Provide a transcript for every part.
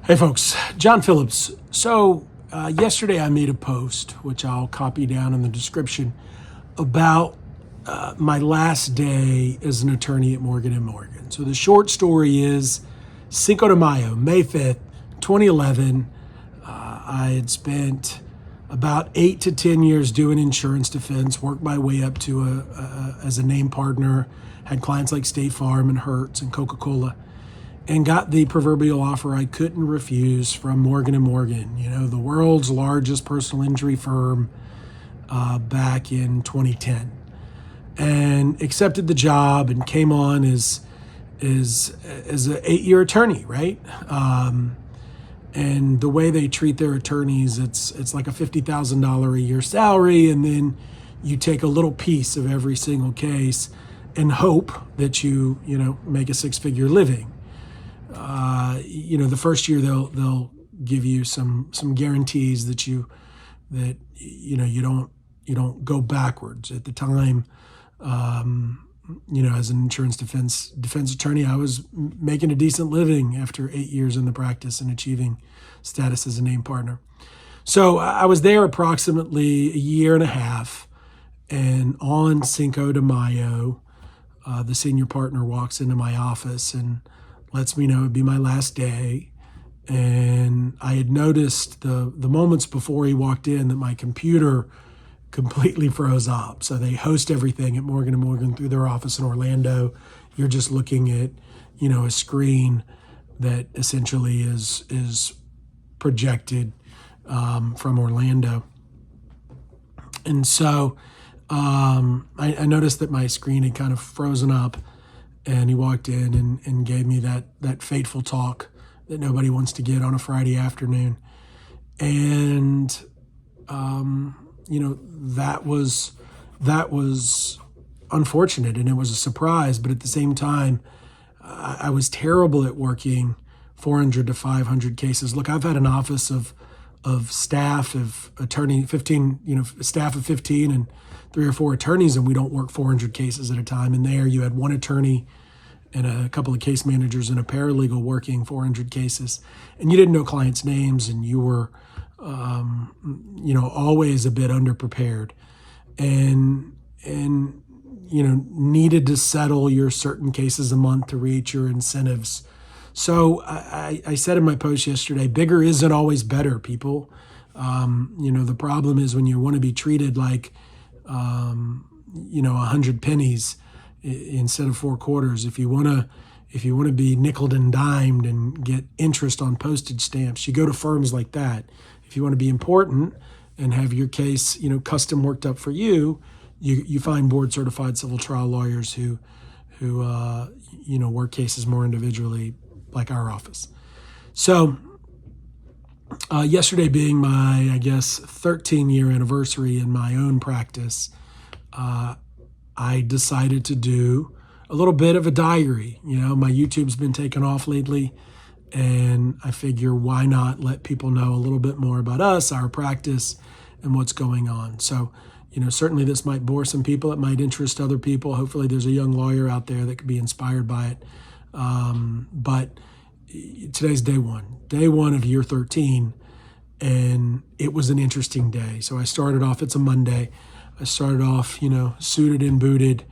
Hey folks, John Phillips. So yesterday I made a post, which I'll copy down in the description, about my last day as an attorney at Morgan & Morgan. So the short story is Cinco de Mayo, May 5th, 2011. I had spent about 8 to 10 years doing insurance defense, worked my way up to as a name partner, had clients like State Farm and Hertz and Coca-Cola, and got the proverbial offer I couldn't refuse from Morgan & Morgan, the world's largest personal injury firm, back in 2010. And accepted the job and came on as an 8-year attorney, right? And the way they treat their attorneys, it's like a $50,000 a year salary, and then you take a little piece of every single case and hope that you make a 6-figure living. The first year they'll give you some guarantees that you don't go backwards. At the time, as an insurance defense attorney, I was making a decent living after 8 years in the practice and achieving status as a named partner. So I was there approximately a year and a half, and on Cinco de Mayo, the senior partner walks into my office and lets me know it'd be my last day. And I had noticed the moments before he walked in that my computer completely froze up. So they host everything at Morgan & Morgan through their office in Orlando. You're just looking at, a screen that essentially is projected from Orlando. And so I noticed that my screen had kind of frozen up, and he walked in and gave me that fateful talk that nobody wants to get on a Friday afternoon. And, that was unfortunate, and it was a surprise. But at the same time, I was terrible at working 400 to 500 cases. Look, I've had an office of staff of attorney, 15, staff of 15 and 3 or 4 attorneys, and we don't work 400 cases at a time. And there you had one attorney and a couple of case managers and a paralegal working 400 cases, and you didn't know clients' names, and you were, always a bit underprepared, and needed to settle your certain cases a month to reach your incentives. So I said in my post yesterday, bigger isn't always better, people. The problem is when you want to be treated like, 100 pennies instead of 4 quarters. If you want to be nickeled and dimed and get interest on postage stamps, you go to firms like that. If you want to be important and have your case, custom worked up for you, you find board certified civil trial lawyers who work cases more individually, like our office. So yesterday being my, 13-year anniversary in my own practice, I decided to do a little bit of a diary. My YouTube's been taken off lately, and I figure why not let people know a little bit more about us, our practice, and what's going on. So, certainly this might bore some people. It might interest other people. Hopefully there's a young lawyer out there that could be inspired by it. But today's day one of year 13, and it was an interesting day. So I started off, it's a Monday. I started off, suited and booted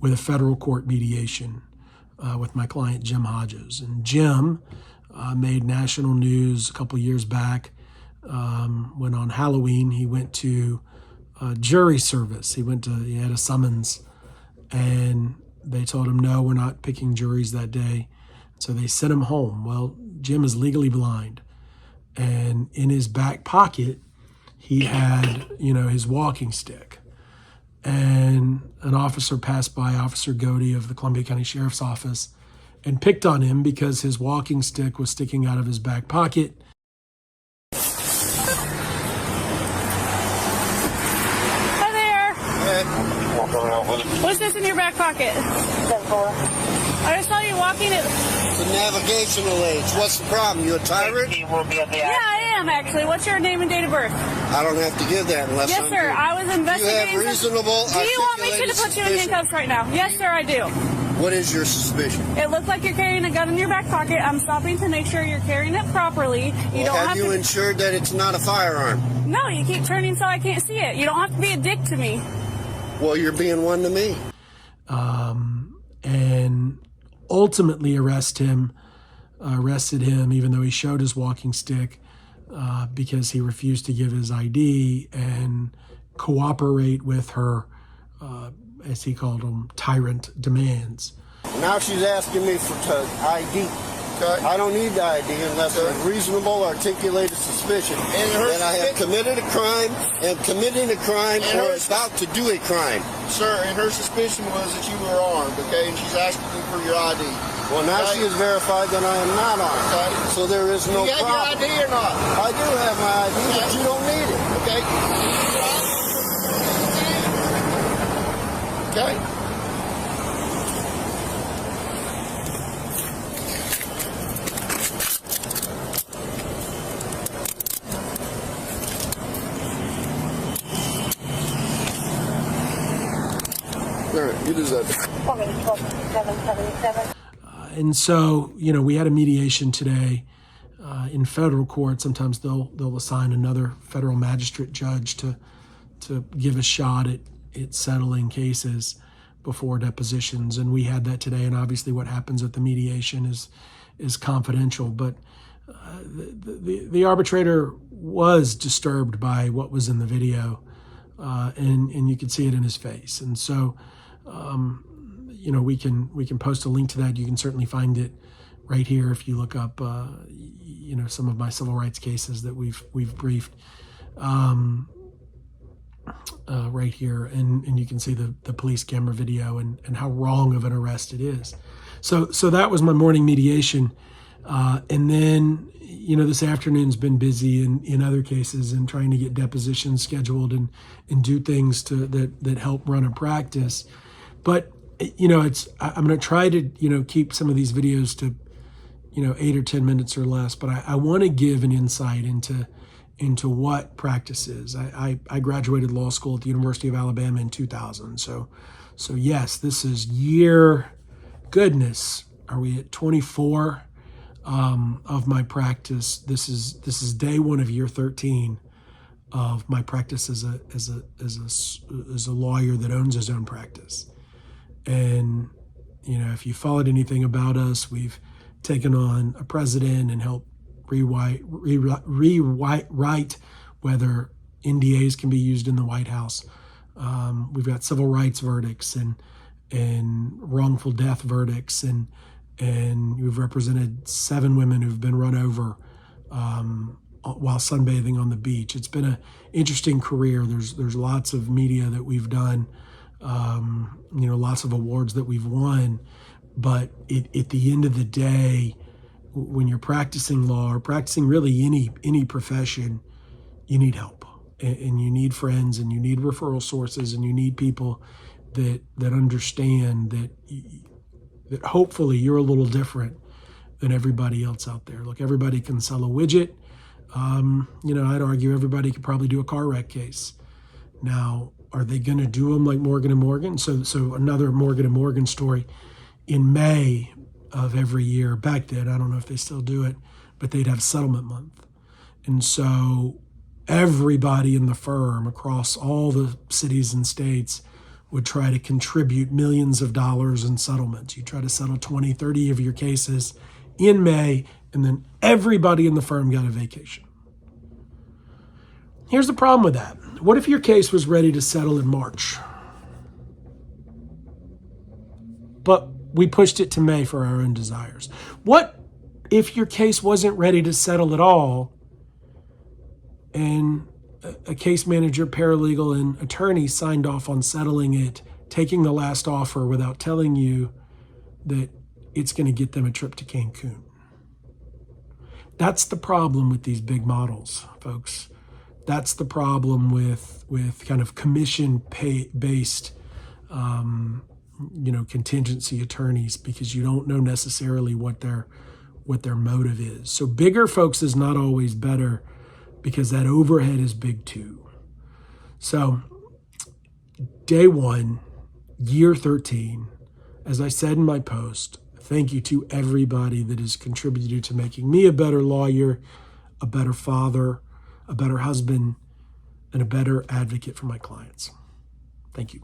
with a federal court mediation with my client, Jim Hodges. And Jim made national news a couple years back when on Halloween he went to jury service. He had a summons, and they told him, no, we're not picking juries that day. So they sent him home. Well, Jim is legally blind, and in his back pocket, he had, his walking stick. And an officer passed by, Officer Godey of the Columbia County Sheriff's Office, and picked on him because his walking stick was sticking out of his back pocket. Hi there. Hey. What's this in your back pocket? I just saw you walking it. The navigational aids. What's the problem? You a tyrant? Yeah, I am actually. What's your name and date of birth? I don't have to give that unless Yes, sir. I was investigating. You have reasonable. Do you want me to put you in handcuffs right now? Yes, sir, I do. What is your suspicion? It looks like you're carrying a gun in your back pocket. I'm stopping to make sure you're carrying it properly. You don't have you ensured that it's not a firearm? No, you keep turning so I can't see it. You don't have to be a dick to me. Well, you're being one to me. And ultimately arrested him, even though he showed his walking stick, because he refused to give his ID and cooperate with her, as he called them, tyrant demands. Now she's asking me for ID. Okay. I don't need the ID unless there's reasonable articulated suspicion that I have committed a crime, am committing a crime, or about to do a crime. Sir, and her suspicion was that you were armed, okay, and she's asking you for your ID. Well, now she has verified that I am not armed, okay. So there is no problem. You got your ID or not? I do have my ID, but you don't need it. Okay? Okay? All right, you deserve it. And so, we had a mediation today in federal court. Sometimes they'll assign another federal magistrate judge to give a shot at settling cases before depositions. And we had that today. And obviously what happens at the mediation is confidential. But the arbitrator was disturbed by what was in the video. And you could see it in his face. And so, we can post a link to that. You can certainly find it right here if you look up, some of my civil rights cases that we've briefed right here, and you can see the police camera video and how wrong of an arrest it is. So that was my morning mediation, and then this afternoon's been busy in other cases and trying to get depositions scheduled and do things that help run a practice. But I'm going to try to keep some of these videos to 8 or 10 minutes or less. But I want to give an insight into what practice is. I graduated law school at the University of Alabama in 2000. So yes, this is goodness, are we at 24 of my practice? This is day one of year 13 of my practice as a lawyer that owns his own practice. And if you followed anything about us, we've taken on a president and helped rewrite whether NDAs can be used in the White House. We've got civil rights verdicts and wrongful death verdicts, and we've represented 7 women who've been run over while sunbathing on the beach. It's been an interesting career. There's lots of media that we've done, lots of awards that we've won. But at the end of the day, when you're practicing law or practicing really any profession, you need help, and you need friends, and you need referral sources, and you need people that understand that hopefully you're a little different than everybody else out there. Look, everybody can sell a widget. I'd argue everybody could probably do a car wreck case. Now, are they going to do them like Morgan & Morgan? So another Morgan & Morgan story. In May of every year, back then, I don't know if they still do it, but they'd have settlement month. And so everybody in the firm across all the cities and states would try to contribute millions of dollars in settlements. You try to settle 20, 30 of your cases in May, and then everybody in the firm got a vacation. Here's the problem with that. What if your case was ready to settle in March? But we pushed it to May for our own desires. What if your case wasn't ready to settle at all, and a case manager, paralegal, and attorney signed off on settling it, taking the last offer without telling you that it's going to get them a trip to Cancun? That's the problem with these big models, folks. That's the problem with kind of commission-based contingency attorneys, because you don't know necessarily what their motive is. So bigger folks is not always better, because that overhead is big too. So day one, year 13 As I said in my post, thank you to everybody that has contributed to making me a better lawyer, a better father, a better husband, and a better advocate for my clients. Thank you.